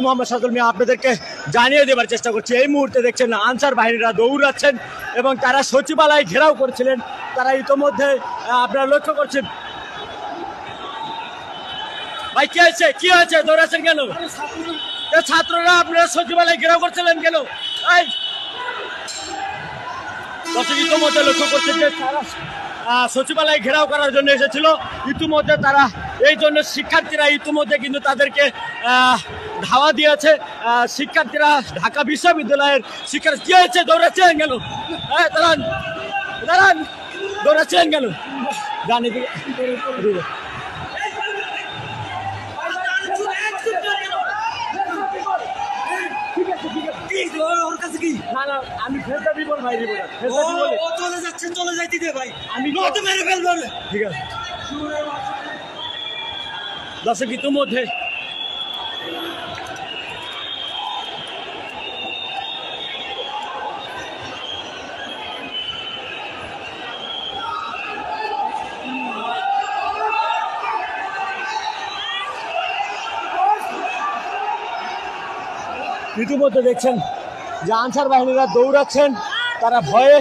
মোহাম্মদ সাজুল মিয়া আপনাদেরকে জানিয়ে দেবার চেষ্টা করছি। এই মুহূর্তে দেখছেন আনসার বাহিনীরা দৌড়াচ্ছেন এবং তারা সচিবালয় ঘেরাও করেছিলেন। তারা ইতোমধ্যে আপনারা লক্ষ্য করছেন। ভাই কি হয়েছে, কি হয়েছে, দৌড়াচ্ছেন কেন? ছাত্ররা আপনারা সচিবালয় ঘেরাও করছিলেন কেন? ইতোমধ্যে লক্ষ্য করছেন যে তারা সচিবালয় ঘেরাও করার জন্য এসেছিল। ইতিমধ্যে তারা এই জন্য শিক্ষার্থীরা ইতিমধ্যে কিন্তু তাদেরকে ধাওয়া দিয়েছে। শিক্ষার্থীরা ঢাকা বিশ্ববিদ্যালয়ের শিক্ষার্থী কি হয়েছে, দৌড়াচ্ছেন কেন? দাঁড়ান দাঁড়ান, দৌড়াচ্ছেন কেন? জানি আমি ফেরত দিব ভাই, চলে যাচ্ছেন, চলে যাইতে দে ভাই, আমি মেরে ফেলবো। ঠিক আছে দর্শক, ইতিমধ্যে দেখছেন যে আনসার বাহিনীরা দৌড়াচ্ছেন। তারা ভয়ে